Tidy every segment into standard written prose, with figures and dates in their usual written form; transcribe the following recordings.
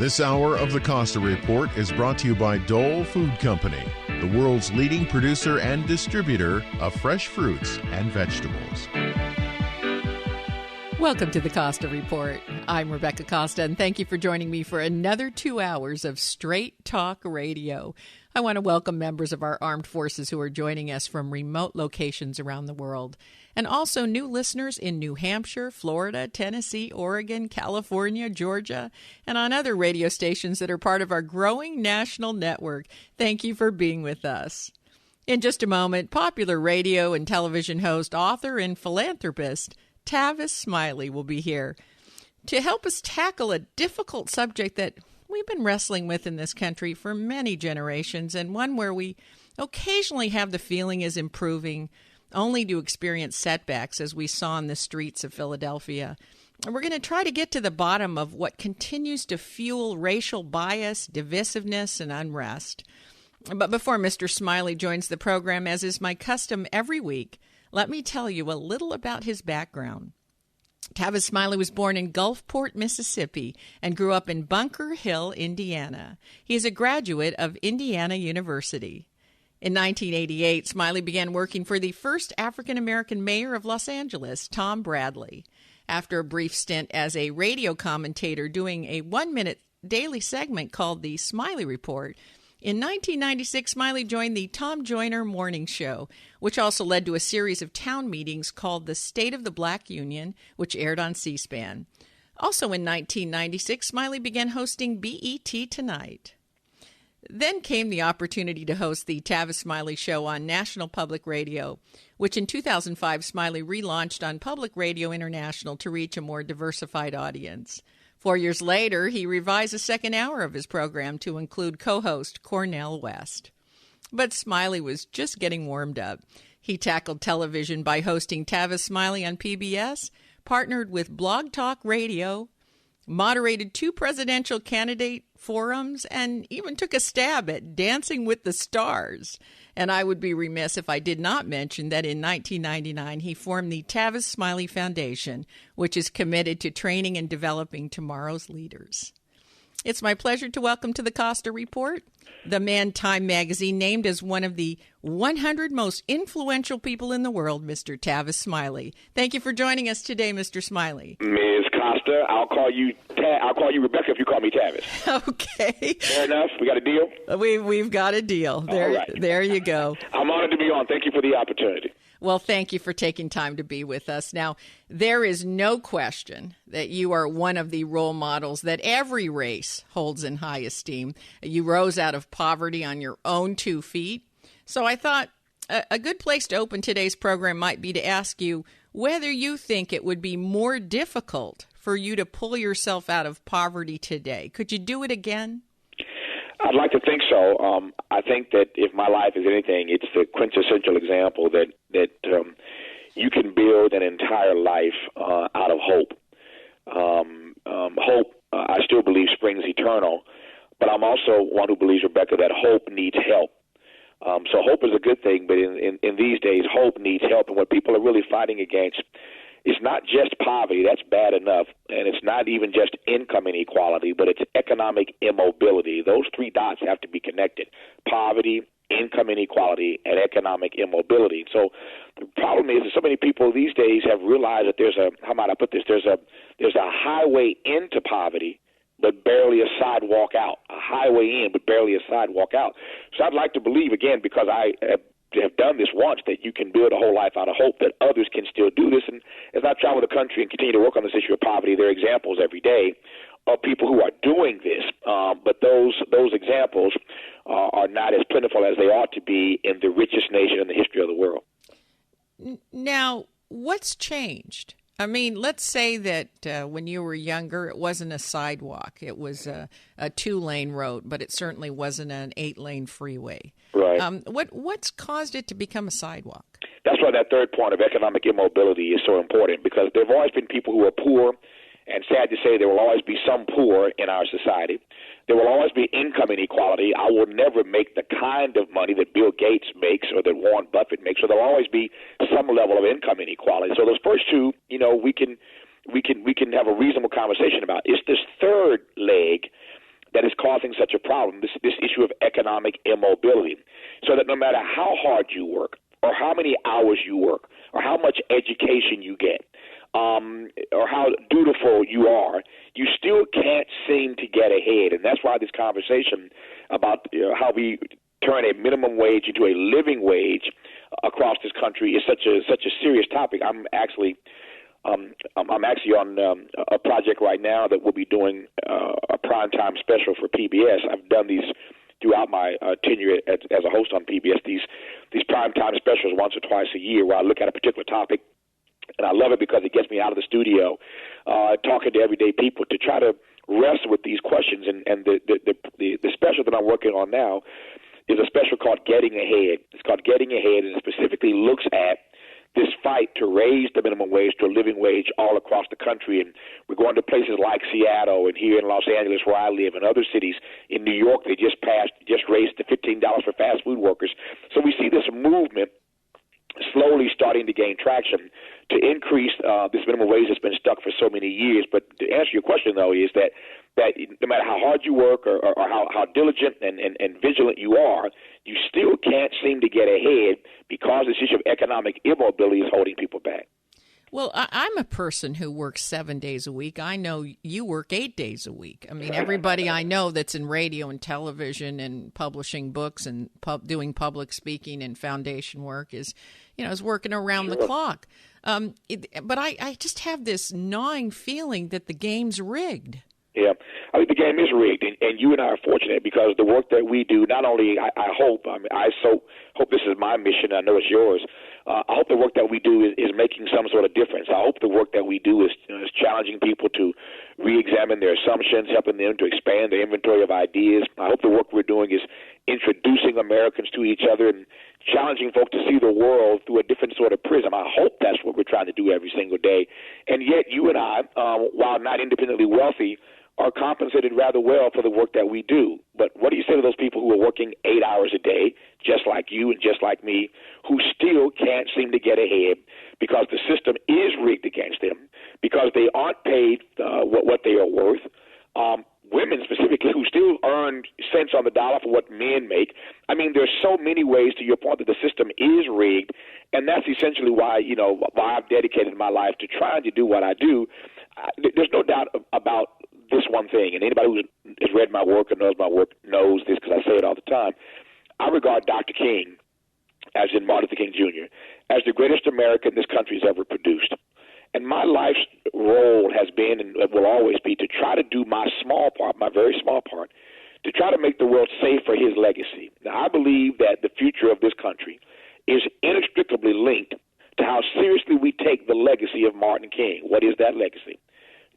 This hour of the Costa Report is brought to you by Dole Food Company, the world's leading producer and distributor of fresh fruits and vegetables. Welcome to the Costa Report. I'm Rebecca Costa, and thank you for joining me for another 2 hours of straight talk radio. I want to welcome members of our armed forces who are joining us from remote locations around the world, and also new listeners in New Hampshire, Florida, Tennessee, Oregon, California, Georgia, and on other radio stations that are part of our growing national network. Thank you for being with us. In just a moment, popular radio and television host, author, and philanthropist Tavis Smiley will be here to help us tackle a difficult subject that we've been wrestling with in this country for many generations, and one where we occasionally have the feeling is improving, only to experience setbacks, as we saw in the streets of Philadelphia. And we're going to try to get to the bottom of what continues to fuel racial bias, divisiveness, and unrest. But before Mr. Smiley joins the program, as is my custom every week, let me tell you a little about his background. Tavis Smiley was born in Gulfport, Mississippi, and grew up in Bunker Hill, Indiana. He is a graduate of Indiana University. In 1988, Smiley began working for the first African-American mayor of Los Angeles, Tom Bradley. After a brief stint as a radio commentator doing a one-minute daily segment called the Smiley Report, in 1996, Smiley joined the Tom Joyner Morning Show, which also led to a series of town meetings called the State of the Black Union, which aired on C-SPAN. Also in 1996, Smiley began hosting BET Tonight. Then came the opportunity to host the Tavis Smiley Show on National Public Radio, which in 2005 Smiley relaunched on Public Radio International to reach a more diversified audience. 4 years later, he revised the second hour of his program to include co-host Cornel West. But Smiley was just getting warmed up. He tackled television by hosting Tavis Smiley on PBS, partnered with Blog Talk Radio, moderated 2 presidential candidate forums, and even took a stab at Dancing with the Stars. And I would be remiss if I did not mention that in 1999, he formed the Tavis Smiley Foundation, which is committed to training and developing tomorrow's leaders. It's my pleasure to welcome to the Costa Report the man Time magazine named as one of the 100 most influential people in the world, Mr. Tavis Smiley. Thank you for joining us today, Mr. Smiley. Ms. Costa, I'll call you Rebecca if you call me Tavis. Okay. Fair enough. We got a deal? We've got a deal. There, all right. There you go. I'm honored to be on. Thank you for the opportunity. Well, thank you for taking time to be with us. Now, there is no question that you are one of the role models that every race holds in high esteem. You rose out of poverty on your own 2 feet. So I thought a good place to open today's program might be to ask you whether you think it would be more difficult for you to pull yourself out of poverty today. Could you do it again? I'd like to think so. I think that if my life is anything, it's the quintessential example that you can build an entire life out of hope. Hope, I still believe, springs eternal, but I'm also one who believes, Rebecca, that hope needs help. So hope is a good thing, but in these days, hope needs help, and what people are really fighting against is not just poverty, that's bad enough, and it's not even just income inequality, but it's economic immobility. Those 3 dots have to be connected: poverty, income inequality, and economic immobility. So the problem is that so many people these days have realized that there's a highway into poverty, but barely a sidewalk out. A highway in, but barely a sidewalk out. So I'd like to believe, again, because I have done this once, that you can build a whole life out of hope, that others can still do this. And as I travel the country and continue to work on this issue of poverty, there are examples every day of people who are doing this, but those examples are not as plentiful as they ought to be in the richest nation in the history of the world. Now, what's changed? I mean, let's say that when you were younger, it wasn't a sidewalk. It was a 2-lane road, but it certainly wasn't an 8-lane freeway. Right. What's caused it to become a sidewalk? That's why that third point of economic immobility is so important, because there have always been people who are poor, and sad to say there will always be some poor in our society. There will always be income inequality. I will never make the kind of money that Bill Gates makes or that Warren Buffett makes, so there will always be some level of income inequality. So those first 2, we can have a reasonable conversation about. It's this third leg that is causing such a problem, this issue of economic immobility, so that no matter how hard you work or how many hours you work or how much education you get or how dutiful you are, you still can't seem to get ahead. And that's why this conversation about how we turn a minimum wage into a living wage across this country is such a serious topic. I'm actually on a project right now that we'll be doing a primetime special for PBS. I've done these throughout my tenure as a host on PBS, these primetime specials once or twice a year where I look at a particular topic, and I love it because it gets me out of the studio talking to everyday people to try to wrestle with these questions. And the special that I'm working on now is a special called Getting Ahead. It's called Getting Ahead, and it specifically looks at this fight to raise the minimum wage to a living wage all across the country. And we're going to places like Seattle and here in Los Angeles where I live and other cities. In New York, they just raised to $15 for fast food workers. So we see this movement slowly starting to gain traction to increase this minimum wage that's been stuck for so many years. But to answer your question, though, is that no matter how hard you work or how diligent and vigilant you are, you still can't seem to get ahead because this issue of economic immobility is holding people back. Well, I'm a person who works 7 days a week. I know you work 8 days a week. I mean, everybody I know that's in radio and television and publishing books and doing public speaking and foundation work is working around the clock. But I just have this gnawing feeling that the game's rigged. Yeah, I think the game is rigged, and you and I are fortunate because the work that we do, not only I hope this is my mission, I know it's yours. I hope the work that we do is making some sort of difference. I hope the work that we do is challenging people to re-examine their assumptions, helping them to expand their inventory of ideas. I hope the work we're doing is introducing Americans to each other and challenging folks to see the world through a different sort of prism. I hope that's what we're trying to do every single day. And yet you and I, while not independently wealthy, are compensated rather well for the work that we do. But what do you say to those people who are working 8 hours a day, just like you and just like me, who still can't seem to get ahead because the system is rigged against them, because they aren't paid what they are worth? Women specifically who still earn cents on the dollar for what men make. I mean, there's so many ways, to your point, that the system is rigged, and that's essentially why I've dedicated my life to trying to do what I do. There's no doubt about this one thing, and anybody who has read my work or knows my work knows this because I say it all the time. I regard Dr. King, as in Martin Luther King Jr., as the greatest American this country has ever produced. And my life's role has been and will always be to try to do my small part, my very small part, to try to make the world safe for his legacy. Now, I believe that the future of this country is inextricably linked to how seriously we take the legacy of Martin King. What is that legacy?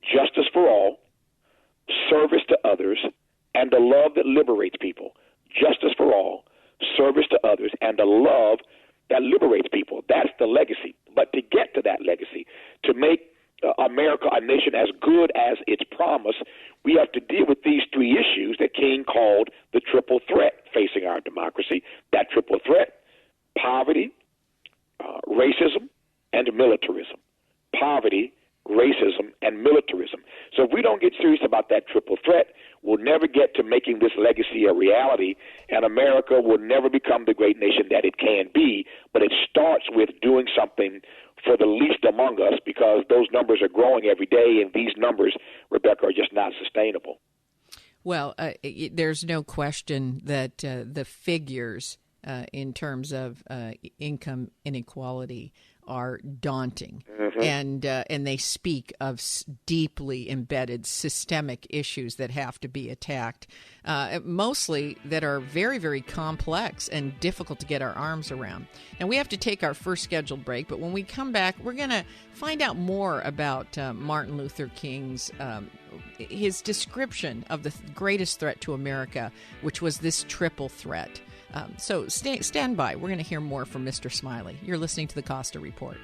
Justice for all, service to others, and a love that liberates people. Justice for all, service to others, and a love that liberates people. That's the legacy. But to get to that legacy, to make America a nation as good as its promise, we have to deal with these three issues that King called the triple threat facing our democracy. That triple threat: poverty, racism, and militarism. Poverty, racism, and militarism. So if we don't get serious about that triple threat, we'll never get to making this legacy a reality, and America will never become the great nation that it can be. But it starts with doing something for the least among us, because those numbers are growing every day, and these numbers, Rebecca, are just not sustainable. Well, there's no question that the figures in terms of income inequality are daunting, and they speak of deeply embedded systemic issues that have to be attacked, mostly that are very, very complex and difficult to get our arms around. Now, we have to take our first scheduled break, but when we come back, we're going to find out more about Martin Luther King's his description of the greatest threat to America, which was this triple threat. So stand by. We're going to hear more from Mr. Smiley. You're listening to the Costa Report.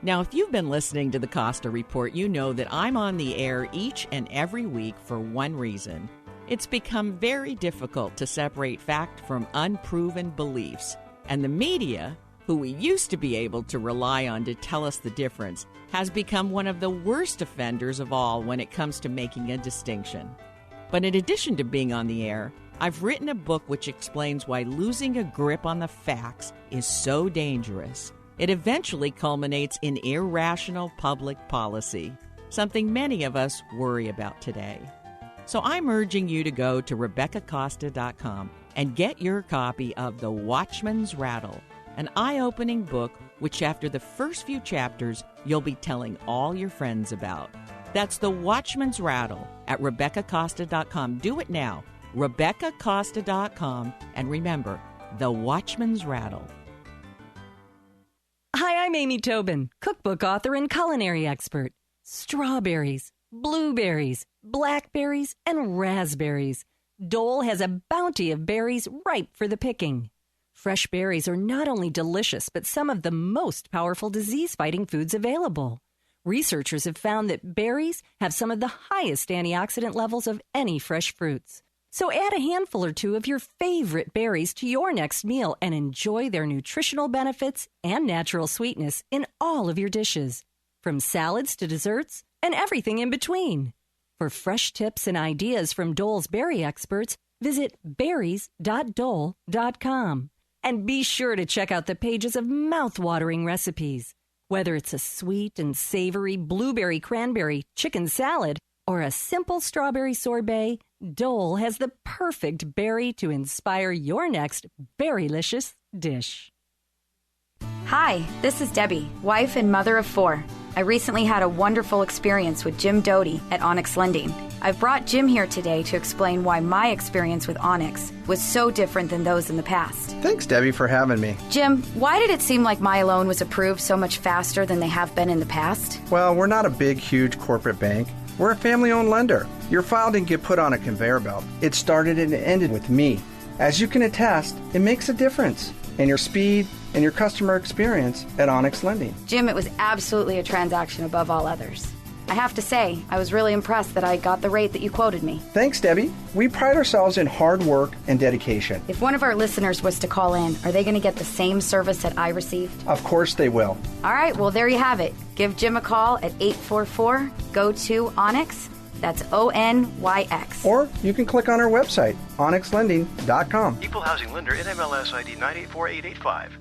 Now, if you've been listening to the Costa Report, you know that I'm on the air each and every week for one reason: It's become very difficult to separate fact from unproven beliefs, and the media, who we used to be able to rely on to tell us the difference, has become one of the worst offenders of all when it comes to making a distinction. But in addition to being on the air, I've written a book which explains why losing a grip on the facts is so dangerous. It eventually culminates in irrational public policy, something many of us worry about today. So I'm urging you to go to RebeccaCosta.com and get your copy of The Watchman's Rattle, an eye-opening book which after the first few chapters you'll be telling all your friends about. That's The Watchman's Rattle at RebeccaCosta.com. Do it now, RebeccaCosta.com, and remember, The Watchman's Rattle. Hi, I'm Amy Tobin, cookbook author and culinary expert. Strawberries, blueberries, blackberries, and raspberries. Dole has a bounty of berries ripe for the picking. Fresh berries are not only delicious, but some of the most powerful disease-fighting foods available. Researchers have found that berries have some of the highest antioxidant levels of any fresh fruits. So add a handful or two of your favorite berries to your next meal and enjoy their nutritional benefits and natural sweetness in all of your dishes, from salads to desserts and everything in between. For fresh tips and ideas from Dole's berry experts, visit berries.dole.com. And be sure to check out the pages of mouth-watering recipes. Whether it's a sweet and savory blueberry cranberry chicken salad or a simple strawberry sorbet, Dole has the perfect berry to inspire your next berrylicious dish. Hi, this is Debbie, wife and mother of 4. I recently had a wonderful experience with Jim Doty at Onyx Lending. I've brought Jim here today to explain why my experience with Onyx was so different than those in the past. Thanks, Debbie, for having me. Jim, why did it seem like my loan was approved so much faster than they have been in the past? Well, we're not a big, huge corporate bank. We're a family-owned lender. Your file didn't get put on a conveyor belt. It started and ended with me. As you can attest, it makes a difference in your speed and your customer experience at Onyx Lending. Jim, it was absolutely a transaction above all others. I have to say, I was really impressed that I got the rate that you quoted me. Thanks, Debbie. We pride ourselves in hard work and dedication. If one of our listeners was to call in, are they going to get the same service that I received? Of course they will. All right, well, there you have it. Give Jim a call at 844-GO-TO-ONYX. That's ONYX. Or you can click on our website, onyxlending.com. Equal Housing Lender, NMLS ID 984885.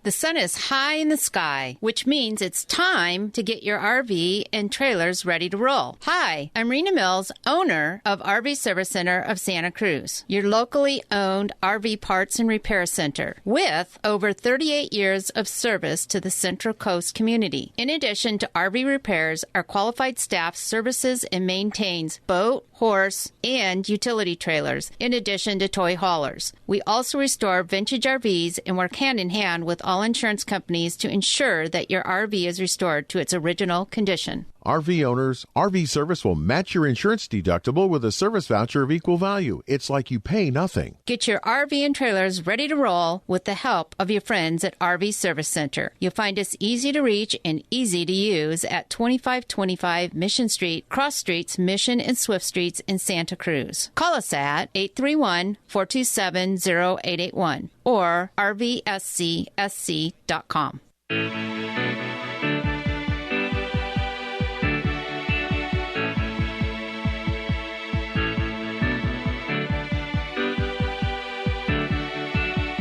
The sun is high in the sky, which means it's time to get your RV and trailers ready to roll. Hi, I'm Rena Mills, owner of RV Service Center of Santa Cruz, your locally owned RV parts and repair center, with over 38 years of service to the Central Coast community. In addition to RV repairs, our qualified staff services and maintains boat, horse, and utility trailers, in addition to toy haulers. We also restore vintage RVs and work hand in hand with all insurance companies to ensure that your RV is restored to its original condition. RV owners, RV Service will match your insurance deductible with a service voucher of equal value. It's like you pay nothing. Get your RV and trailers ready to roll with the help of your friends at RV Service Center. You'll find us easy to reach and easy to use at 2525 Mission Street, Cross Streets, Mission and Swift Streets in Santa Cruz. Call us at 831-427-0881 or rvscsc.com.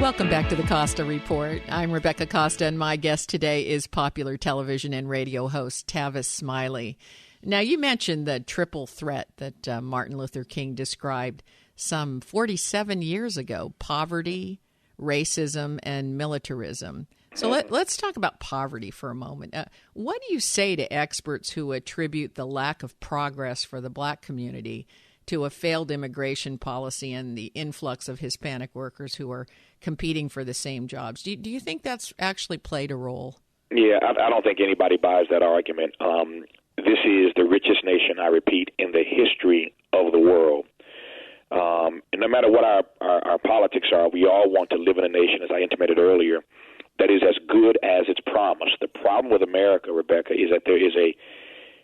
Welcome back to the Costa Report. I'm Rebecca Costa, and my guest today is popular television and radio host Tavis Smiley. Now, you mentioned the triple threat that Martin Luther King described some 47 years ago: poverty, racism, and militarism. So let's talk about poverty for a moment. What do you say to experts who attribute the lack of progress for the Black community to a failed immigration policy and the influx of Hispanic workers who are competing for the same jobs? Do you think that's actually played a role? Yeah, I don't think anybody buys that argument. This is the richest nation, I repeat, in the history of the world. And no matter what our politics are, we all want to live in a nation, as I intimated earlier, that is as good as its promise. The problem with America, Rebecca, is that there is a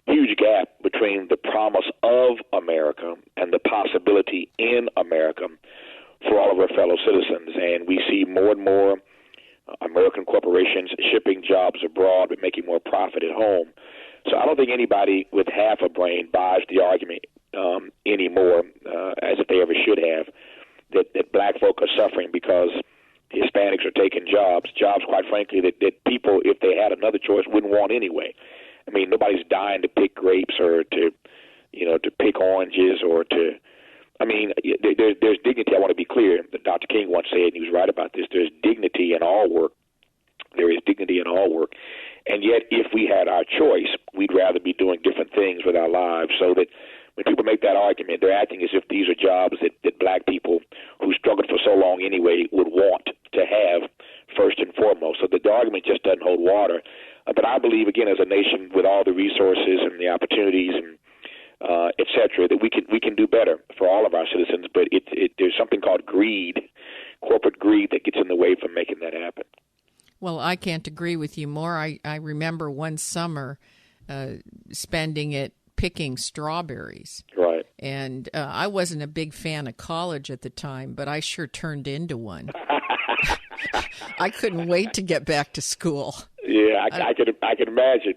huge gap between the promise of America and the possibility in America for all of our fellow citizens. And we see more and more American corporations shipping jobs abroad but making more profit at home. So I don't think anybody with half a brain buys the argument anymore, as if they ever should have, that black folk are suffering because Hispanics are taking jobs, quite frankly, that people, if they had another choice, wouldn't want anyway. I mean, nobody's dying to pick grapes or to pick oranges or to, I mean, there's dignity. I want to be clear. Dr. King once said, and he was right about this, there's dignity in all work. There is dignity in all work. And yet, if we had our choice, we'd rather be doing different things with our lives, so that when people make that argument, they're acting as if these are jobs that black people who struggled for so long anyway would want to have first and foremost. So the argument just doesn't hold water. But I believe, again, as a nation with all the resources and the opportunities and et cetera, that we can do better for all of our citizens. But there's something called greed, corporate greed, that gets in the way from making that happen. Well, I can't agree with you more. I remember one summer spending it picking strawberries. Right. And I wasn't a big fan of college at the time, but I sure turned into one. I couldn't wait to get back to school. Yeah, I can imagine.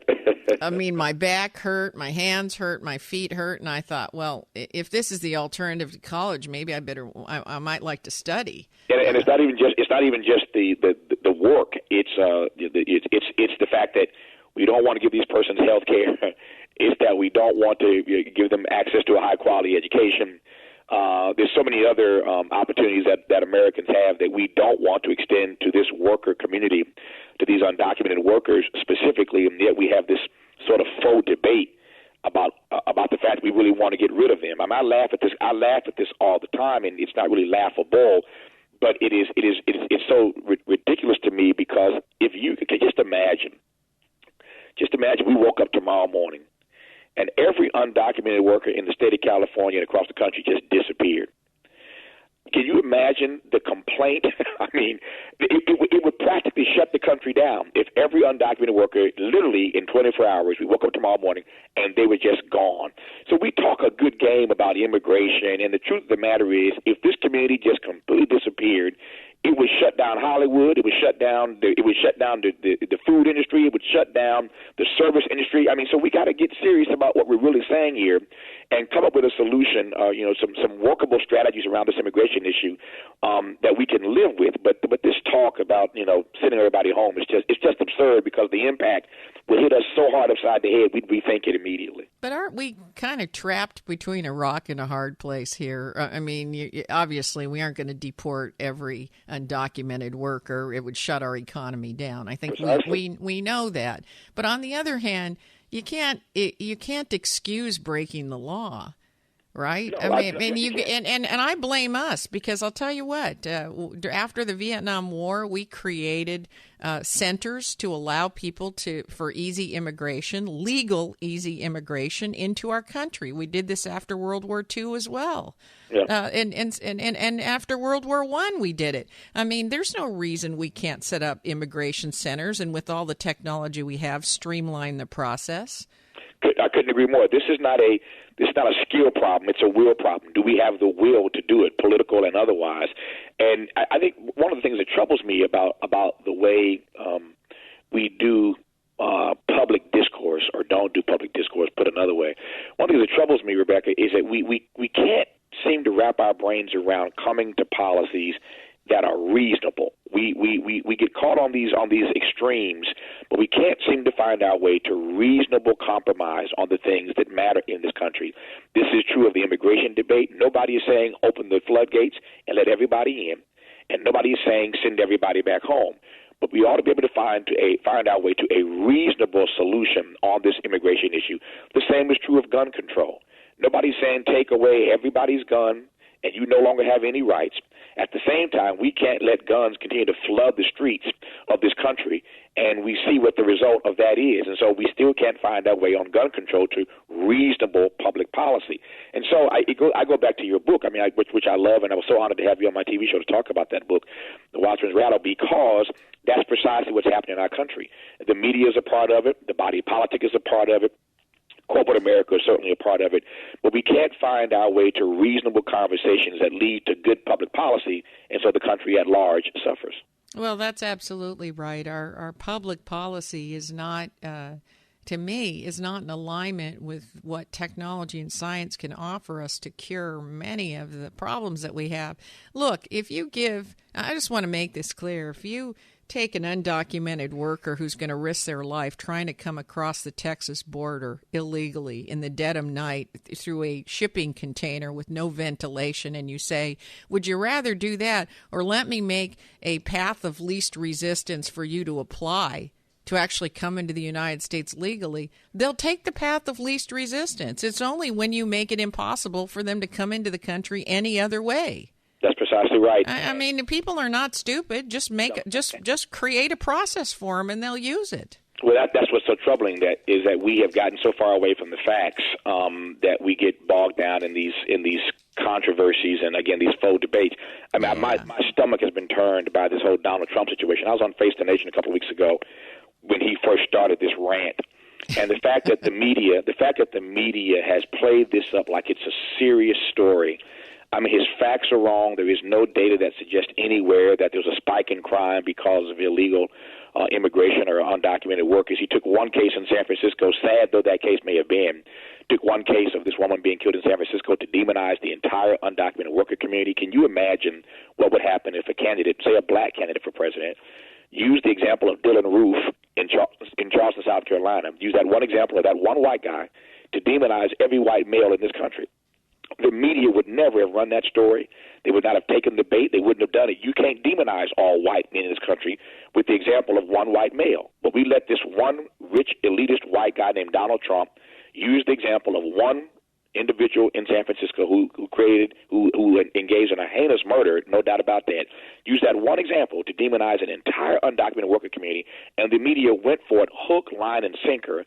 I mean, my back hurt, my hands hurt, my feet hurt, and I thought, well, if this is the alternative to college, maybe I might like to study. And it's not even just the work. It's the fact that we don't want to give these persons health care. It's that we don't want to give them access to a high quality education. There's so many other opportunities that Americans have that we don't want to extend to this worker community, to these undocumented workers specifically, and yet we have this sort of faux debate about the fact that we really want to get rid of them. I mean, I laugh at this all the time, and it's not really laughable, but it's so ridiculous to me, because if you can just imagine we woke up tomorrow morning and every undocumented worker in the state of California and across the country just disappeared. Can you imagine the complaint? I mean, it would practically shut the country down if every undocumented worker, literally in 24 hours, we woke up tomorrow morning and they were just gone. So we talk a good game about immigration, and the truth of the matter is, if this community just completely disappeared, it would shut down Hollywood. It would shut down the food industry. It would shut down the service industry. I mean, so we got to get serious about what we're really saying here, and come up with a solution. Some workable strategies around this immigration issue that we can live with. But this talk about sending everybody home is just absurd, because the impact will hit us so hard upside the head we'd rethink it immediately. But aren't we kind of trapped between a rock and a hard place here? I mean, obviously, we aren't going to deport every undocumented worker. It would shut our economy down. I think we know that. But on the other hand, you can't excuse breaking the law, right? No, and I blame us, because I'll tell you what, after the Vietnam War, we created centers to allow people for easy immigration, legal easy immigration into our country. We did this after World War II as well. Yeah. And after World War I, we did it. I mean, there's no reason we can't set up immigration centers, and with all the technology we have, streamline the process. I couldn't agree more. This is not a skill problem. It's a will problem. Do we have the will to do it, political and otherwise? And I think one of the things that troubles me about the way we do public discourse, or don't do public discourse, put another way, one thing that troubles me, Rebecca, is that we can't seem to wrap our brains around coming to policies that are reasonable. We get caught on these extremes, but we can't seem to find our way to reasonable compromise on the things that matter in this country. This is true of the immigration debate. Nobody is saying open the floodgates and let everybody in, and nobody is saying send everybody back home. But we ought to be able to find our way to a reasonable solution on this immigration issue. The same is true of gun control. Nobody's saying take away everybody's gun and you no longer have any rights. At the same time, we can't let guns continue to flood the streets of this country, and we see what the result of that is. And so we still can't find our way on gun control to reasonable public policy. And so I go back to your book, which I love, and I was so honored to have you on my TV show to talk about that book, The Watchman's Rattle, because that's precisely what's happening in our country. The media is a part of it. The body politic is a part of it. corporate America is certainly a part of it, but we can't find our way to reasonable conversations that lead to good public policy, and so the country at large suffers. Well, that's absolutely right. Our public policy is not, to me, is not in alignment with what technology and science can offer us to cure many of the problems that we have. Look, I just want to make this clear, if you take an undocumented worker who's going to risk their life trying to come across the Texas border illegally in the dead of night through a shipping container with no ventilation, and you say, would you rather do that or let me make a path of least resistance for you to apply to actually come into the United States legally? They'll take the path of least resistance. It's only when you make it impossible for them to come into the country any other way. That's precisely right. I mean, people are not stupid. Just create a process for them, and they'll use it. Well, that's what's so troubling. That we have gotten so far away from the facts that we get bogged down in these controversies and again these faux debates. I mean, my stomach has been turned by this whole Donald Trump situation. I was on Face the Nation a couple of weeks ago when he first started this rant, and the fact that the media has played this up like it's a serious story. I mean, his facts are wrong. There is no data that suggests anywhere that there's a spike in crime because of illegal immigration or undocumented workers. He took one case in San Francisco, sad though that case may have been, took one case of this woman being killed in San Francisco to demonize the entire undocumented worker community. Can you imagine what would happen if a candidate, say a black candidate for president, used the example of Dylan Roof in Charleston, South Carolina, used that one example of that one white guy to demonize every white male in this country? The media would never have run that story. They would not have taken the bait. They wouldn't have done it. You can't demonize all white men in this country with the example of one white male. But we let this one rich, elitist white guy named Donald Trump use the example of one individual in San Francisco who engaged in a heinous murder, no doubt about that, use that one example to demonize an entire undocumented worker community, and the media went for it hook, line, and sinker.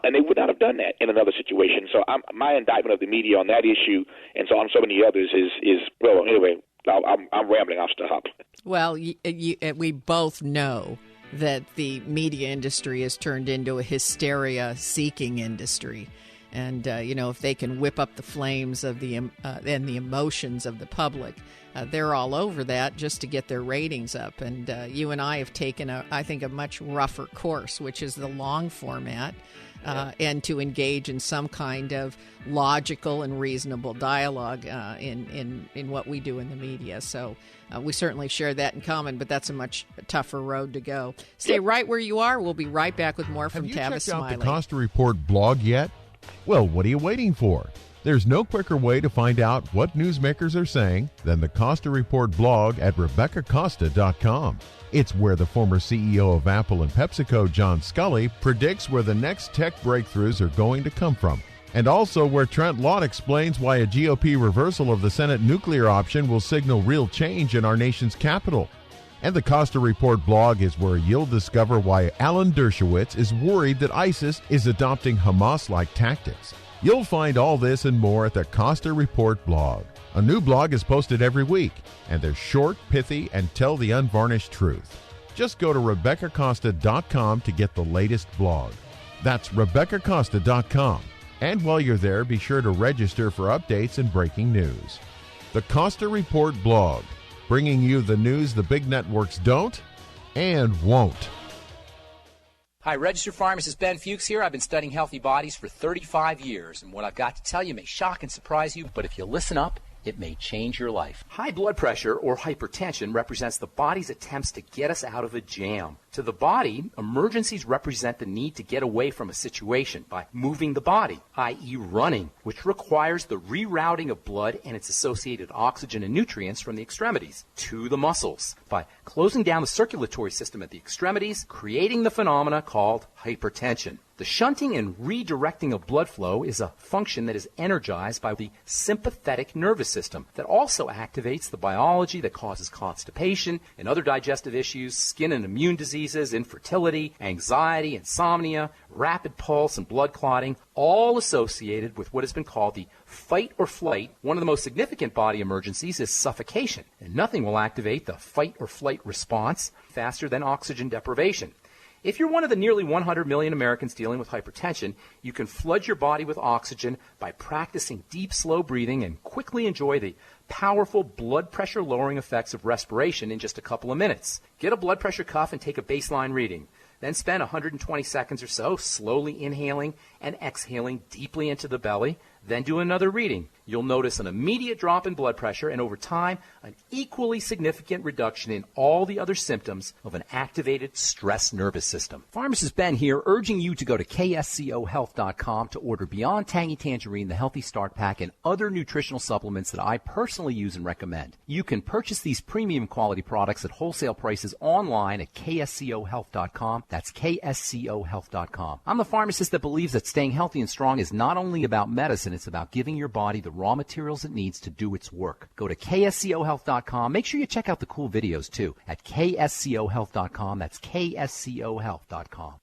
And they would not have done that in another situation. So my indictment of the media on that issue and so on so many others is well, anyway, I'm rambling. I'll stop. Well, we both know that the media industry has turned into a hysteria-seeking industry. And, if they can whip up the flames of and the emotions of the public, they're all over that just to get their ratings up. And you and I have taken, I think, a much rougher course, which is the long format, and to engage in some kind of logical and reasonable dialogue in what we do in the media. So we certainly share that in common, but that's a much tougher road to go. Stay right where you are. We'll be right back with more from Tavis Smiley. Have you checked out the Costa Report blog yet? Well, what are you waiting for? There's no quicker way to find out what newsmakers are saying than the Costa Report blog at RebeccaCosta.com. It's where the former CEO of Apple and PepsiCo, John Scully, predicts where the next tech breakthroughs are going to come from. And also where Trent Lott explains why a GOP reversal of the Senate nuclear option will signal real change in our nation's capital. And the Costa Report blog is where you'll discover why Alan Dershowitz is worried that ISIS is adopting Hamas-like tactics. You'll find all this and more at the Costa Report blog. A new blog is posted every week, and they're short, pithy, and tell the unvarnished truth. Just go to RebeccaCosta.com to get the latest blog. That's RebeccaCosta.com. And while you're there, be sure to register for updates and breaking news. The Costa Report blog, bringing you the news the big networks don't and won't. Hi, registered pharmacist Ben Fuchs here. I've been studying healthy bodies for 35 years, and what I've got to tell you may shock and surprise you, but if you listen up, it may change your life. High blood pressure, or hypertension, represents the body's attempts to get us out of a jam. To the body, emergencies represent the need to get away from a situation by moving the body, i.e. running, which requires the rerouting of blood and its associated oxygen and nutrients from the extremities to the muscles by closing down the circulatory system at the extremities, creating the phenomena called hypertension. The shunting and redirecting of blood flow is a function that is energized by the sympathetic nervous system that also activates the biology that causes constipation and other digestive issues, skin and immune diseases, infertility, anxiety, insomnia, rapid pulse, and blood clotting, all associated with what has been called the fight or flight. One of the most significant body emergencies is suffocation, and nothing will activate the fight or flight response faster than oxygen deprivation. If you're one of the nearly 100 million Americans dealing with hypertension, you can flood your body with oxygen by practicing deep, slow breathing and quickly enjoy the powerful blood pressure lowering effects of respiration in just a couple of minutes. Get a blood pressure cuff and take a baseline reading. Then spend 120 seconds or so slowly inhaling and exhaling deeply into the belly. Then do another reading. You'll notice an immediate drop in blood pressure and over time, an equally significant reduction in all the other symptoms of an activated stress nervous system. Pharmacist Ben here, urging you to go to kscohealth.com to order Beyond Tangy Tangerine, the Healthy Start Pack, and other nutritional supplements that I personally use and recommend. You can purchase these premium quality products at wholesale prices online at kscohealth.com. That's kscohealth.com. I'm the pharmacist that believes that staying healthy and strong is not only about medicine, it's about giving your body the raw materials it needs to do its work. Go to kscohealth.com. Make sure you check out the cool videos too at kscohealth.com. That's kscohealth.com.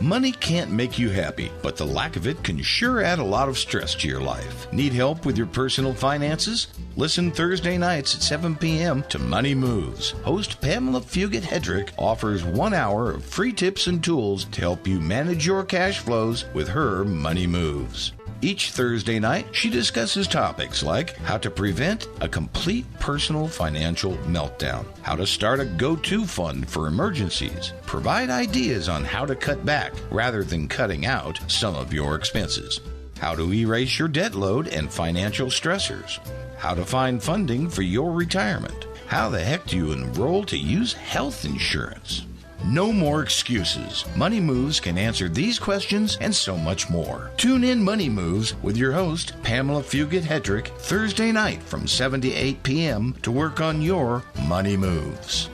Money can't make you happy, but the lack of it can sure add a lot of stress to your life. Need help with your personal finances? Listen Thursday nights at 7 p.m. to Money Moves. Host Pamela Fugit-Hedrick offers 1 hour of free tips and tools to help you manage your cash flows with her Money Moves. Each Thursday night, she discusses topics like how to prevent a complete personal financial meltdown, how to start a go-to fund for emergencies, provide ideas on how to cut back rather than cutting out some of your expenses, how to erase your debt load and financial stressors, how to find funding for your retirement, how the heck do you enroll to use health insurance. No more excuses. Money Moves can answer these questions and so much more. Tune in Money Moves with your host, Pamela Fugit-Hedrick, Thursday night from 7 to 8 p.m. to work on your money moves.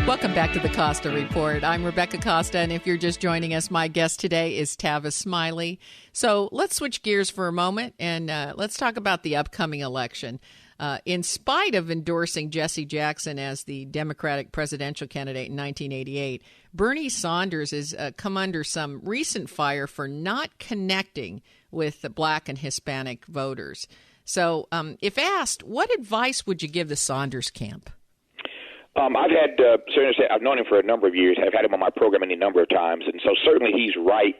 Welcome back to the Costa Report. I'm Rebecca Costa, and if you're just joining us, my guest today is Tavis Smiley. So let's switch gears for a moment, and let's talk about the upcoming election. In spite of endorsing Jesse Jackson as the Democratic presidential candidate in 1988, Bernie Sanders has come under some recent fire for not connecting with the Black and Hispanic voters. So if asked, what advice would you give the Sanders camp? I've known him for a number of years. I've had him on my program any number of times, and so certainly he's right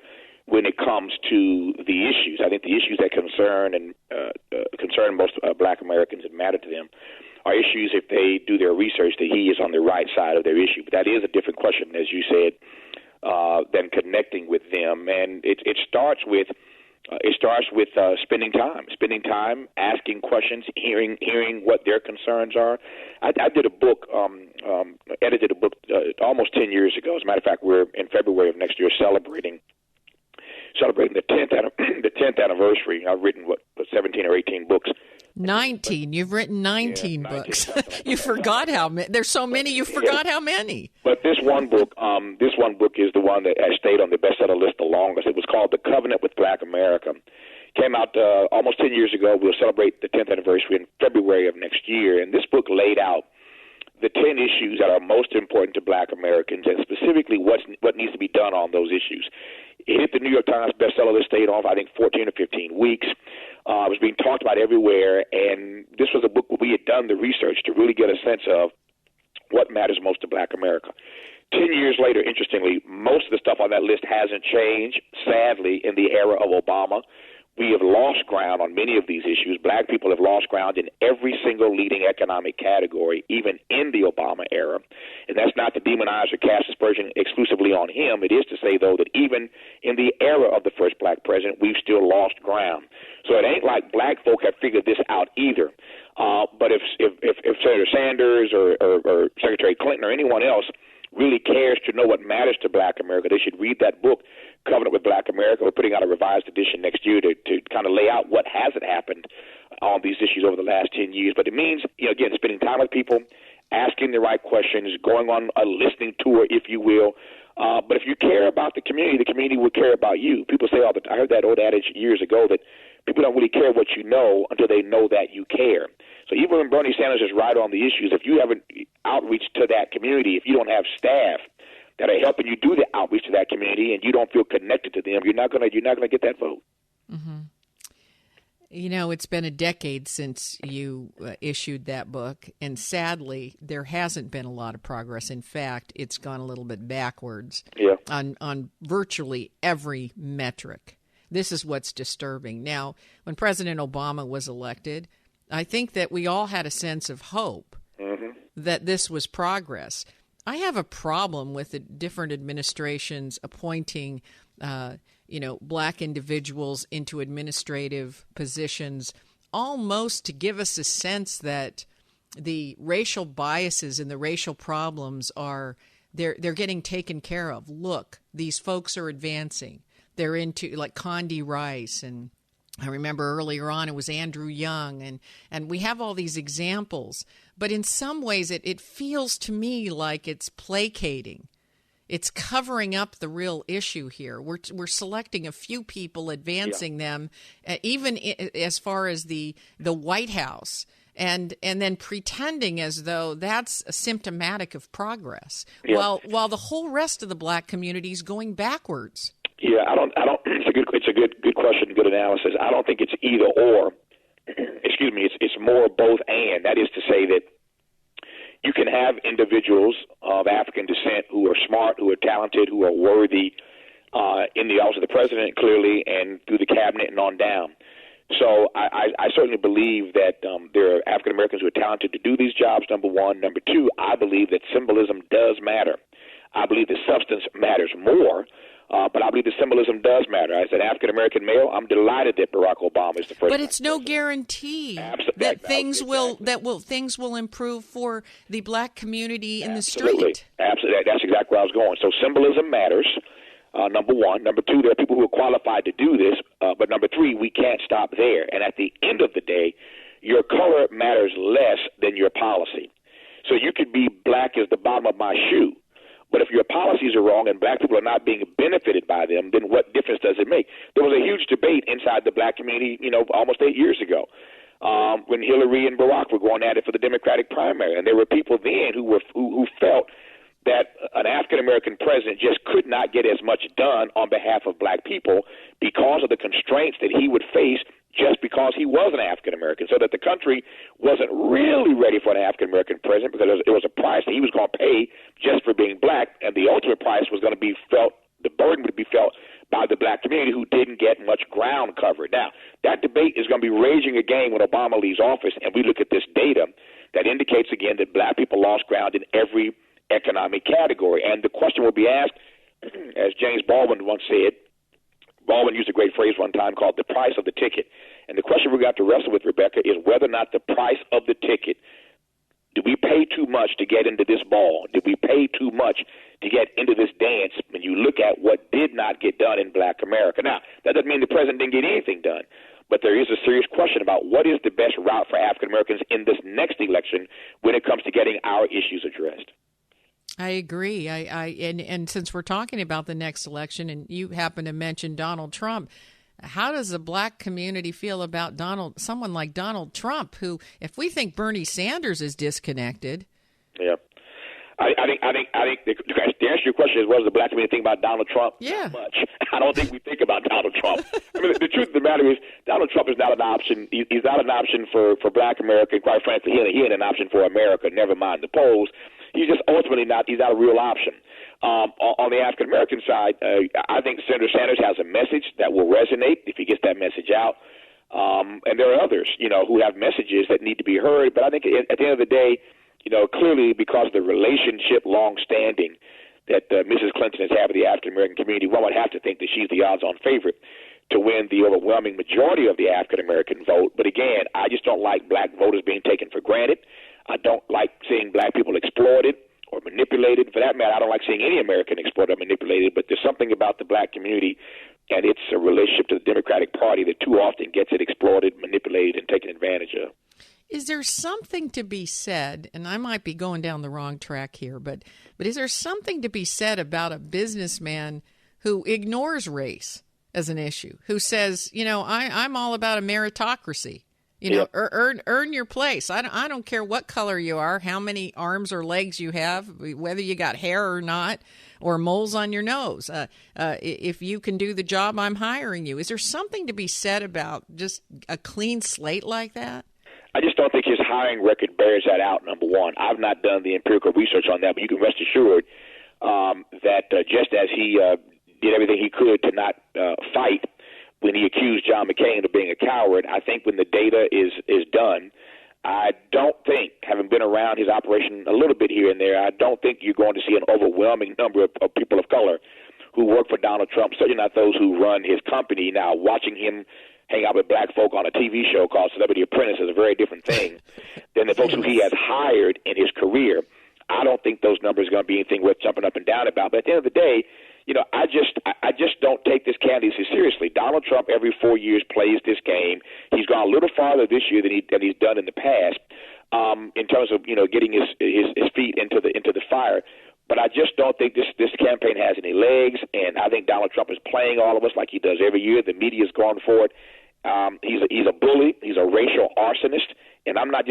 when it comes to the issues. I think the issues that concern most Black Americans and matter to them are issues, if they do their research, that he is on the right side of their issue. But that is a different question, as you said, than connecting with them, and it starts with spending time, asking questions, hearing what their concerns are. I did a book, edited a book almost 10 years ago. As a matter of fact, we're in February of next year celebrating the 10th anniversary. I've written 17 or 18 books. 19. You've written 19 books. You forgot how many. There's so many. You forgot how many. But this one book is the one that has stayed on the bestseller list the longest. It was called The Covenant with Black America. Came out almost 10 years ago. We'll celebrate the 10th anniversary in February of next year. And this book laid out the 10 issues that are most important to Black Americans, and specifically what needs to be done on those issues. It hit the New York Times bestseller list, stayed on for, I think, 14 or 15 weeks. It was being talked about everywhere, and this was a book where we had done the research to really get a sense of what matters most to Black America. 10 years later, interestingly, most of the stuff on that list hasn't changed, sadly, in the era of Obama. We have lost ground on many of these issues. Black people have lost ground in every single leading economic category, even in the Obama era. And that's not to demonize or cast aspersion exclusively on him. It is to say, though, that even in the era of the first Black president, we've still lost ground. So it ain't like Black folk have figured this out either. But if Senator Sanders or Secretary Clinton or anyone else really cares to know what matters to Black America, they should read that book, Covenant with Black America. We're putting out a revised edition next year to kind of lay out what hasn't happened on these issues over the last 10 years. But it means, again, spending time with people, asking the right questions, going on a listening tour, if you will. But if you care about the community will care about you. People say I heard that old adage years ago that people don't really care what you know until they know that you care. So even when Bernie Sanders is right on the issues, if you haven't outreach to that community, if you don't have staff that are helping you do the outreach to that community, and you don't feel connected to them, you're not gonna get that vote. Mm-hmm. You know, it's been a decade since you issued that book, and sadly, there hasn't been a lot of progress. In fact, it's gone a little bit backwards on virtually every metric. This is what's disturbing. Now, when President Obama was elected, I think that we all had a sense of hope that this was progress. I have a problem with the different administrations appointing black individuals into administrative positions almost to give us a sense that the racial biases and the racial problems they're getting taken care of. Look, these folks are advancing. They're into, like, Condi Rice, and I remember earlier on it was Andrew Young, and we have all these examples. But in some ways it feels to me like it's placating. It's covering up the real issue here. We're selecting a few people, advancing them, even as far as the White House, and then pretending as though that's symptomatic of progress, while the whole rest of the black community is going backwards. Yeah, I don't. It's a good question, good analysis. I don't think it's either or. Excuse me. It's more both and. That is to say that you can have individuals of African descent who are smart, who are talented, who are worthy in the office of the president, clearly, and through the cabinet and on down. So I certainly believe that there are African Americans who are talented to do these jobs, number one. Number two, I believe that symbolism does matter. I believe the substance matters more. But I believe the symbolism does matter. As an African American male, I'm delighted that Barack Obama is the first. But it's no guarantee that things will improve for the black community in the street. Absolutely, that's exactly where I was going. So symbolism matters. Number one. Number two, there are people who are qualified to do this. But number three, we can't stop there. And at the end of the day, your color matters less than your policy. So you could be black as the bottom of my shoe. But if your policies are wrong and black people are not being benefited by them, then what difference does it make? There was a huge debate inside the black community, almost 8 years ago, when Hillary and Barack were going at it for the Democratic primary. And there were people then who felt that an African-American president just could not get as much done on behalf of black people because of the constraints that he would face just because he was an African-American, so that the country wasn't really ready for an African-American president because it was a price that he was going to pay just for being black, and the ultimate price was going to be felt, the burden would be felt by the black community who didn't get much ground covered. Now, that debate is going to be raging again when Obama leaves office, and we look at this data that indicates again that black people lost ground in every economic category. And the question will be asked, as James Baldwin once said, Baldwin used a great phrase one time called the price of the ticket. And the question we've got to wrestle with, Rebecca, is whether or not the price of the ticket, did we pay too much to get into this ball? Did we pay too much to get into this dance when you look at what did not get done in black America? Now, that doesn't mean the president didn't get anything done, but there is a serious question about what is the best route for African Americans in this next election when it comes to getting our issues addressed. I agree. And since we're talking about the next election, and you happen to mention Donald Trump, how does the black community feel about someone like Donald Trump, who, if we think Bernie Sanders is disconnected? Yeah. I think to answer your question is, what does the black community think about Donald Trump? Yeah. Not much. I don't think we think about Donald Trump. I mean, the truth of the matter is, Donald Trump is not an option. He's not an option for black America. Quite frankly, he ain't an option for America, never mind the polls. He's just ultimately he's not a real option. On the African-American side, I think Senator Sanders has a message that will resonate if he gets that message out. And there are others, who have messages that need to be heard. But I think at the end of the day, clearly because of the relationship long-standing that Mrs. Clinton has had with the African-American community, one would have to think that she's the odds-on favorite to win the overwhelming majority of the African-American vote. But again, I just don't like black voters being taken for granted. I don't like seeing black people exploited or manipulated. For that matter, I don't like seeing any American exploited or manipulated, but there's something about the black community and its relationship to the Democratic Party that too often gets it exploited, manipulated, and taken advantage of. Is there something to be said, and I might be going down the wrong track here, but is there something to be said about a businessman who ignores race as an issue, who says, I'm all about a meritocracy? You know, earn your place. I don't care what color you are, how many arms or legs you have, whether you got hair or not, or moles on your nose. If you can do the job, I'm hiring you. Is there something to be said about just a clean slate like that? I just don't think his hiring record bears that out, number one. I've not done the empirical research on that, but you can rest assured that just as he did everything he could to not fight when he accused John McCain of being a coward, I think when the data is done, I don't think, having been around his operation a little bit here and there, I don't think you're going to see an overwhelming number of people of color who work for Donald Trump, certainly not those who run his company. Now, watching him hang out with black folk on a TV show called Celebrity Apprentice is a very different thing than the folks who he has hired in his career. I don't think those numbers are going to be anything worth jumping up and down about. But at the end of the day, you know, I just don't take this candidacy seriously. Donald Trump every 4 years plays this game. He's gone a little farther this year than he's done in the past in terms of, you know, getting his feet into the fire. But I just don't think this campaign has any legs, and I think Donald Trump is playing all of us like he does every year. The media's gone for it. He's a bully. He's a racial arsonist, and I'm not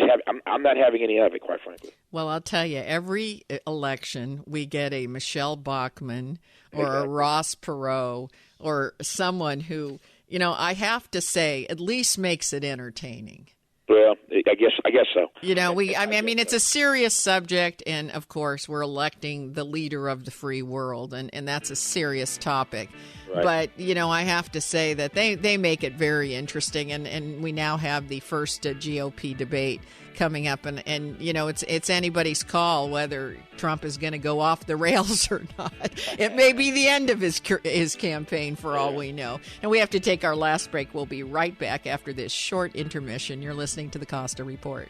having any of it, quite frankly. Well, I'll tell you, every election we get a Michelle Bachmann or a Ross Perot or someone who, you know, I have to say, at least makes it entertaining. Well, I guess so. You know, I mean, it's a serious subject, and of course, we're electing the leader of the free world, and that's a serious topic. Right. But, you know, I have to say that they make it very interesting, and we now have the first GOP debate coming up, and you know, it's anybody's call whether Trump is going to go off the rails or not. It may be the end of his campaign for all we know. And we have to take our last break. We'll be right back after this short intermission. You're listening to the Costa Report.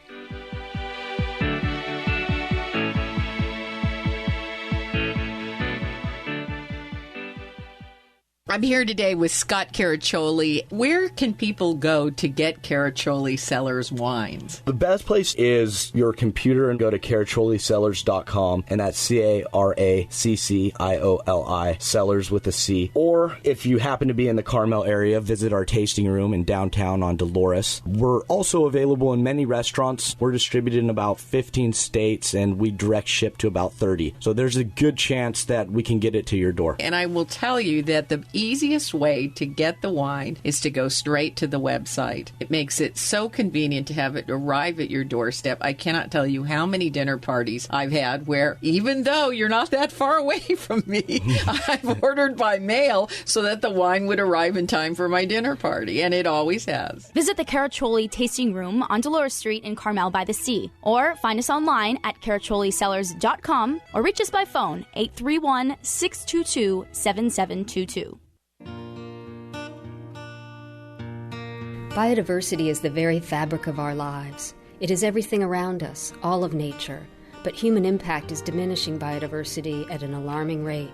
I'm here today with Scott Caraccioli. Where can people go to get Caraccioli Cellars wines? The best place is your computer and go to caracciolicellars.com, and that's CARACCIOLI, Cellars with a C. Or if you happen to be in the Carmel area, visit our tasting room in downtown on Dolores. We're also available in many restaurants. We're distributed in about 15 states, and we direct ship to about 30. So there's a good chance that we can get it to your door. And I will tell you that the easiest way to get the wine is to go straight to the website. It makes it so convenient to have it arrive at your doorstep. I cannot tell you how many dinner parties I've had where, even though you're not that far away from me, I've ordered by mail so that the wine would arrive in time for my dinner party, and it always has. Visit the Caraccioli Tasting Room on Dolores Street in Carmel by the Sea, or find us online at caracciolicellars.com, or reach us by phone 831-622-7722. Biodiversity is the very fabric of our lives. It is everything around us, all of nature, but human impact is diminishing biodiversity at an alarming rate.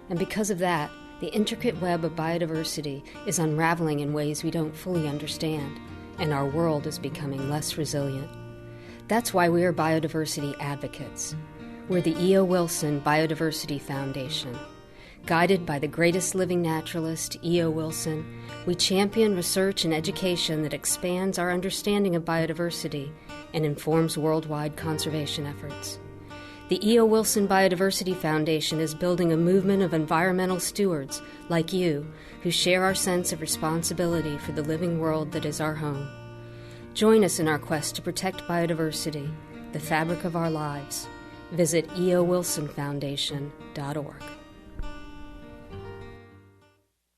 And because of that, the intricate web of biodiversity is unraveling in ways we don't fully understand, and our world is becoming less resilient. That's why we are biodiversity advocates. We're the E.O. Wilson Biodiversity Foundation. Guided by the greatest living naturalist, E.O. Wilson, we champion research and education that expands our understanding of biodiversity and informs worldwide conservation efforts. The E.O. Wilson Biodiversity Foundation is building a movement of environmental stewards like you who share our sense of responsibility for the living world that is our home. Join us in our quest to protect biodiversity, the fabric of our lives. Visit eowilsonfoundation.org.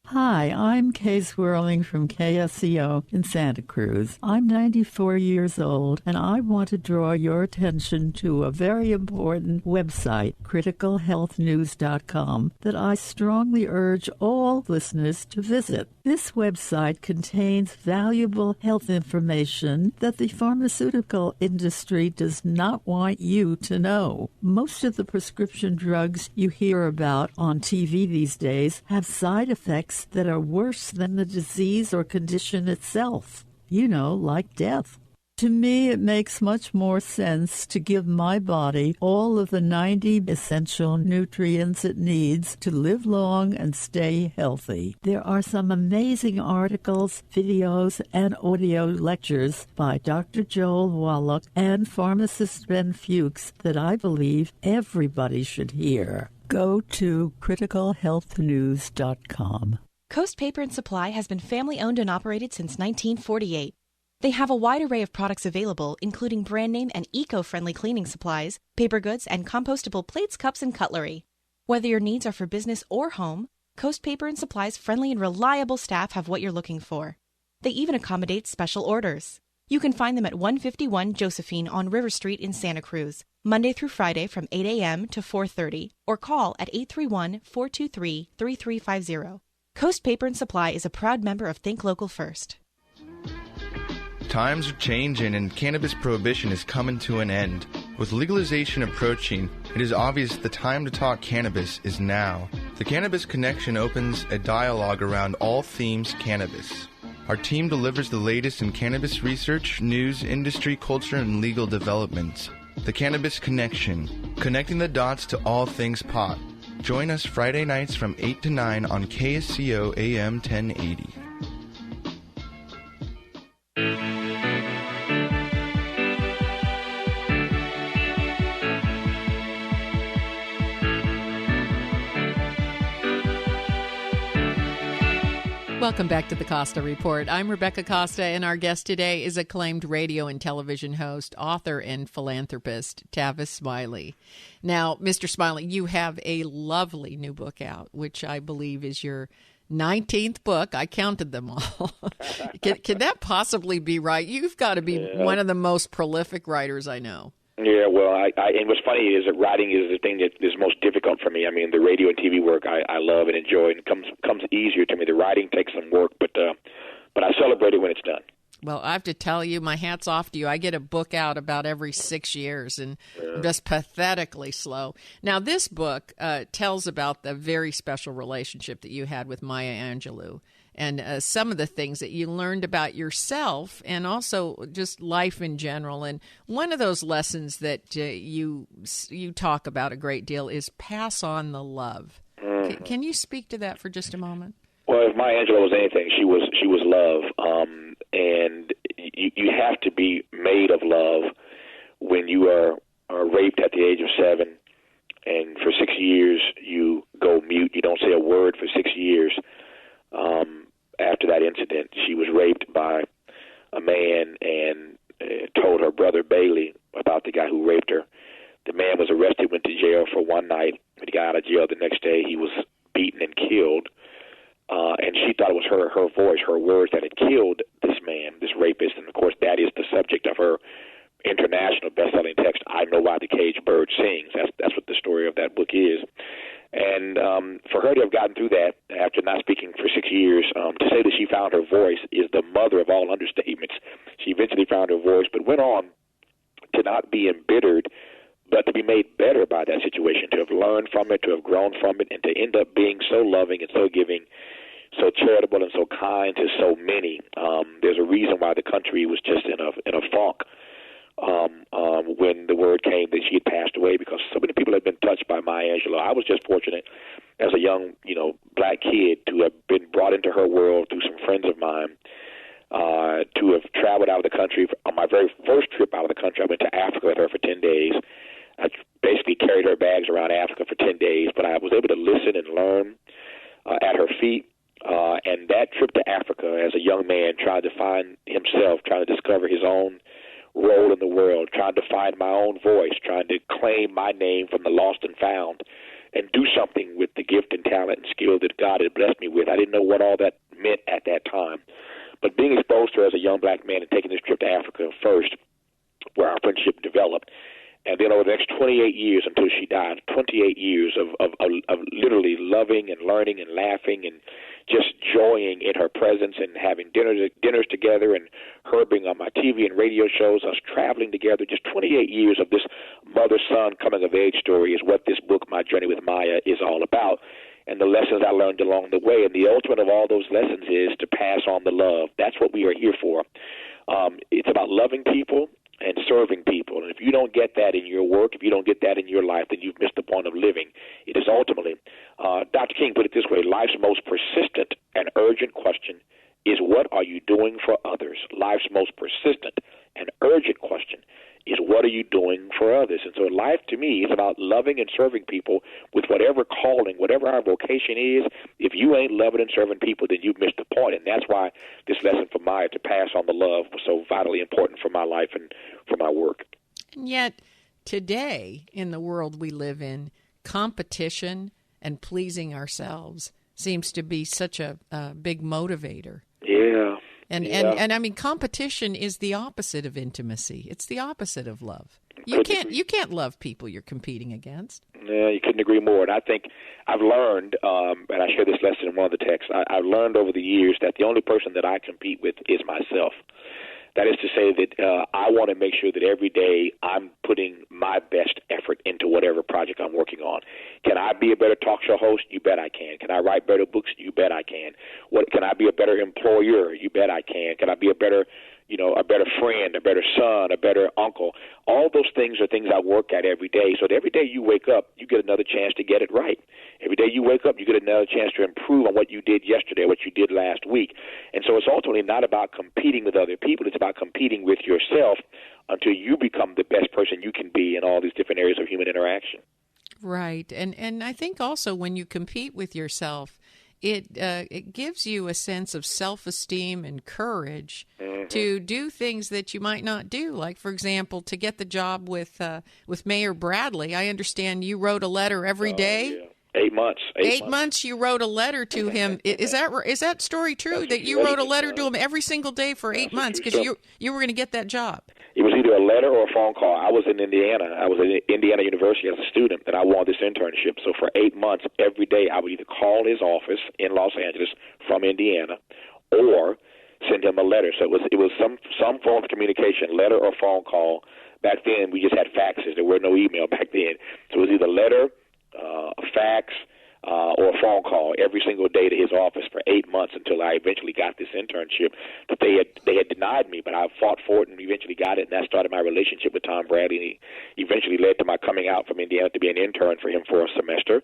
Hi, I'm Kay Swirling from KSCO in Santa Cruz. I'm 94 years old, and I want to draw your attention to a very important website, criticalhealthnews.com, that I strongly urge all listeners to visit. This website contains valuable health information that the pharmaceutical industry does not want you to know. Most of the prescription drugs you hear about on TV these days have side effects that are worse than the disease or condition itself. You know, like death. To me, it makes much more sense to give my body all of the 90 essential nutrients it needs to live long and stay healthy. There are some amazing articles, videos, and audio lectures by Dr. Joel Wallach and pharmacist Ben Fuchs that I believe everybody should hear. Go to criticalhealthnews.com. Coast Paper and Supply has been family-owned and operated since 1948. They have a wide array of products available, including brand name and eco-friendly cleaning supplies, paper goods, and compostable plates, cups, and cutlery. Whether your needs are for business or home, Coast Paper and Supply's friendly and reliable staff have what you're looking for. They even accommodate special orders. You can find them at 151 Josephine on River Street in Santa Cruz, Monday through Friday from 8 a.m. to 4:30, or call at 831-423-3350. Coast Paper and Supply is a proud member of Think Local First. Times are changing and cannabis prohibition is coming to an end. With legalization approaching, it is obvious the time to talk cannabis is now. The Cannabis Connection opens a dialogue around all themes cannabis. Our team delivers the latest in cannabis research, news, industry, culture, and legal developments. The Cannabis Connection, connecting the dots to all things pot. Join us Friday nights from 8 to 9 on KSCO AM 1080. Welcome back to the Costa Report. I'm Rebecca Costa, and our guest today is acclaimed radio and television host, author, and philanthropist, Tavis Smiley. Now, Mr. Smiley, you have a lovely new book out, which I believe is your 19th book. I counted them all. Can that possibly be right? You've got to be one of the most prolific writers I know. Yeah, well, and what's funny is that writing is the thing that is most difficult for me. I mean, the radio and TV work I love and enjoy, and it comes easier to me. The writing takes some work, but I celebrate it when it's done. Well, I have to tell you, my hat's off to you. I get a book out about every 6 years, and I'm just pathetically slow. Now, this book tells about the very special relationship that you had with Maya Angelou, and some of the things that you learned about yourself and also just life in general. And one of those lessons that you talk about a great deal is pass on the love. Can you speak to that for just a moment? Well, if Maya Angelou was anything, she was love, and you have to be made of love when you are raped at the age of 7, and for 6 years you go mute. You don't say a word for 6 years. After that incident, she was raped by a man and told her brother Bailey about the guy who raped her. The man was arrested, went to jail for one night. When he got out of jail the next day, he was beaten and killed. And she thought it was her voice, her words that had killed this man, this rapist. And, of course, that is the subject of her international best-selling text, I Know Why the Caged Bird Sings. That's what the story of that book is. And for her to have gotten through that after not speaking for 6 years, to say that she found her voice is the mother of all understatements. She eventually found her voice, but went on to not be embittered, but to be made better by that situation, to have learned from it, to have grown from it, and to end up being so loving and so giving, so charitable and so kind to so many. There's a reason why the country was just in a funk when the word came that she had passed away, because so many people had been touched by Maya Angelou. I was just fortunate as a young, black kid to have been brought into her world through some friends of mine, to have traveled out of the country. On my very first trip out of the country, I went to Africa with her for 10 days. I basically carried her bags around Africa for 10 days, but I was able to listen and learn at her feet. And that trip to Africa as a young man, trying to find himself, trying to discover his own role in the world, trying to find my own voice, trying to claim my name from the lost and found, and do something with the gift and talent and skill that God had blessed me with. I didn't know what all that meant at that time. But being exposed to her as a young black man and taking this trip to Africa first, where our friendship developed, and then over the next 28 years until she died, 28 years of literally loving and learning and laughing and just joying in her presence and having dinners together, and her being on my TV and radio shows, us traveling together. Just 28 years of this mother-son coming-of-age story is what this book, My Journey with Maya, is all about, and the lessons I learned along the way. And the ultimate of all those lessons is to pass on the love. That's what we are here for. It's about loving people and serving people. And if you don't get that in your work, if you don't get that in your life, then you've missed the point of living. It is ultimately, Dr. King put it this way, life's most persistent and urgent question is, what are you doing for others? Life's most persistent and urgent question is, what are you doing for others? And so life, to me, is about loving and serving people with whatever calling, whatever our vocation is. If you ain't loving and serving people, then you've missed the point. And that's why this lesson from Maya, to pass on the love, was so vitally important for my life and for my work. And yet, today, in the world we live in, competition and pleasing ourselves seems to be such a big motivator. Yeah. And I mean, competition is the opposite of intimacy. It's the opposite of love. You can't love people you're competing against. Yeah, you couldn't agree more. And I think I've learned, and I share this lesson in one of the texts, I've learned over the years that the only person that I compete with is myself. That is to say that I want to make sure that every day I'm putting my best effort into whatever project I'm working on. Can I be a better talk show host? You bet I can. Can I write better books? You bet I can. Can I be a better employer? You bet I can. Can I be a better friend, a better son, a better uncle? All those things are things I work at every day. So that every day you wake up, you get another chance to get it right. Every day you wake up, you get another chance to improve on what you did yesterday, what you did last week. And so it's ultimately not about competing with other people. It's about competing with yourself until you become the best person you can be in all these different areas of human interaction. Right. And I think also when you compete with yourself, it gives you a sense of self-esteem and courage to do things that you might not do. Like, for example, to get the job with Mayor Bradley. I understand you wrote a letter every day. Yeah. 8 months. 8 months you wrote a letter to him. Is that story true, that you wrote a letter to him every single day for 8 months because you were going to get that job? It was either a letter or a phone call. I was in Indiana. I was at Indiana University as a student, and I wanted this internship. So for 8 months, every day, I would either call his office in Los Angeles from Indiana or send him a letter. So it was some form of communication, letter or phone call. Back then, we just had faxes. There were no email back then. So it was either letter, a fax, or a phone call every single day to his office for 8 months until I eventually got this internship that they had denied me, but I fought for it and eventually got it, and that started my relationship with Tom Bradley, and he eventually led to my coming out from Indiana to be an intern for him for a semester.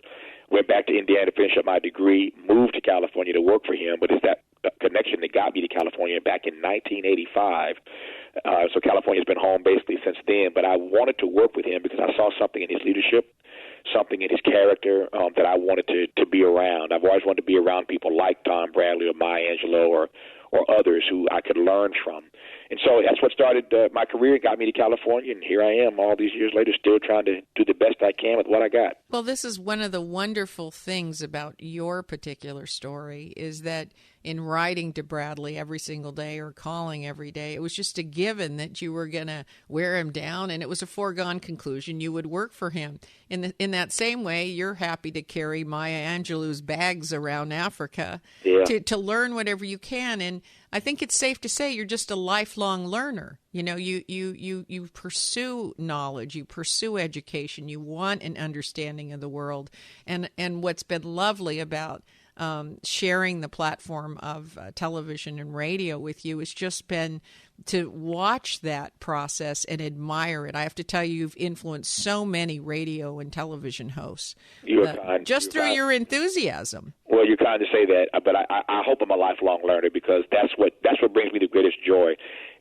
Went back to Indiana to finish up my degree, moved to California to work for him, but it's that connection that got me to California back in 1985. So California's been home basically since then, but I wanted to work with him because I saw something in his leadership, something in his character that I wanted to be around. I've always wanted to be around people like Tom Bradley or Maya Angelou or others who I could learn from. And so that's what started my career, got me to California, and here I am all these years later still trying to do the best I can with what I got. Well, this is one of the wonderful things about your particular story is that in writing to Bradley every single day or calling every day, it was just a given that you were going to wear him down, and it was a foregone conclusion you would work for him. In that same way, you're happy to carry Maya Angelou's bags around Africa to learn whatever you can. And I think it's safe to say you're just a lifelong learner. You know, you pursue knowledge, you pursue education, you want an understanding of the world. And what's been lovely about sharing the platform of television and radio with you has just been to watch that process and admire it. I have to tell you, you've influenced so many radio and television hosts just through your enthusiasm. Well, you're kind to say that, but I hope I'm a lifelong learner because that's what brings me the greatest joy.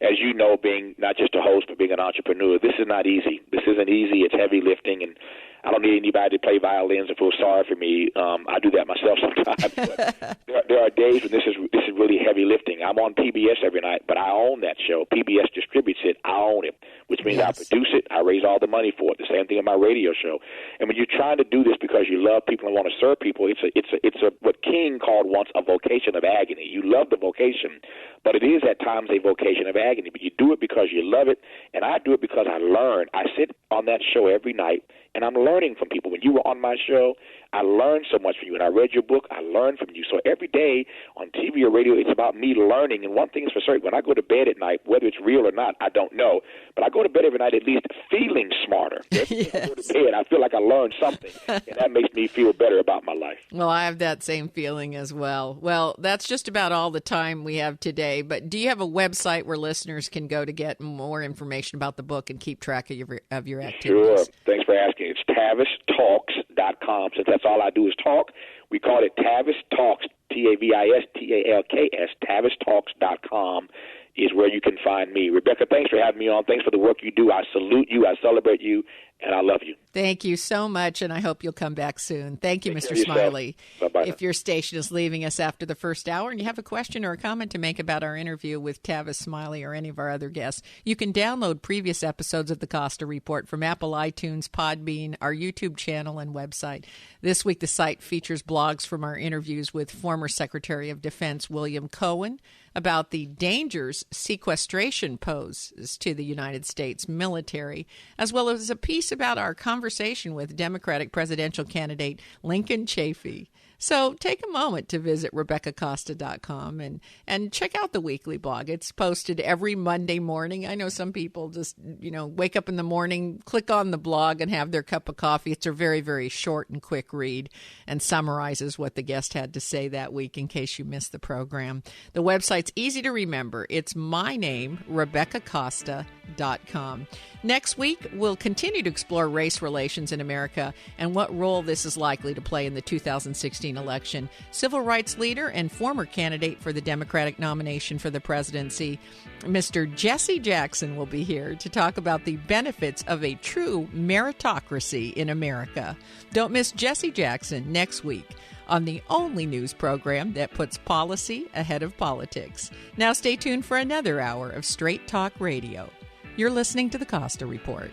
As you know, being not just a host but being an entrepreneur, this is not easy. This isn't easy. It's heavy lifting, and I don't need anybody to play violins or feel sorry for me. I do that myself sometimes. But there are days when this is really heavy lifting. I'm on PBS every night, but I own that show. PBS distributes it. I own it, which means I produce it. I raise all the money for it. The same thing in my radio show. And when you're trying to do this because you love people and want to serve people, it's what King called once a vocation of agony. You love the vocation, but it is at times a vocation of agony. But you do it because you love it, and I do it because I learn. I sit on that show every night, and I'm learning from people. When you were on my show, I learned so much from you. And I read your book. I learned from you. So every day on TV or radio, it's about me learning. And one thing is for certain, when I go to bed at night, whether it's real or not, I don't know. But I go to bed every night at least feeling smarter. Yes. I go to bed, I feel like I learned something. And that makes me feel better about my life. Well, I have that same feeling as well. Well, that's just about all the time we have today. But do you have a website where listeners can go to get more information about the book and keep track of your activities? Sure. Thanks for asking. It's TavisTalks.com. Since that's all I do is talk, we call it Tavis Talks, TavisTalks, TavisTalks.com is where you can find me. Rebecca, thanks for having me on. Thanks for the work you do. I salute you. I celebrate you. And I love you. Thank you so much, and I hope you'll come back soon. Thank you, Take Mr. care of Smiley. Bye-bye. If your station is leaving us after the first hour and you have a question or a comment to make about our interview with Tavis Smiley or any of our other guests, you can download previous episodes of the Costa Report from Apple iTunes, Podbean, our YouTube channel, and website. This week, the site features blogs from our interviews with former Secretary of Defense William Cohen about the dangers sequestration poses to the United States military, as well as a piece about our conversation with Democratic presidential candidate Lincoln Chafee. So take a moment to visit RebeccaCosta.com and check out the weekly blog. It's posted every Monday morning. I know some people just, wake up in the morning, click on the blog, and have their cup of coffee. It's a very, very short and quick read and summarizes what the guest had to say that week in case you missed the program. The website's easy to remember. It's my name, RebeccaCosta.com. Next week, we'll continue to explore race relations in America and what role this is likely to play in the 2016 election. Civil rights leader and former candidate for the Democratic nomination for the presidency, Mr. Jesse Jackson, will be here to talk about the benefits of a true meritocracy in America. Don't miss Jesse Jackson next week on the only news program that puts policy ahead of politics. Now stay tuned for another hour of Straight Talk Radio. You're listening to the Costa Report.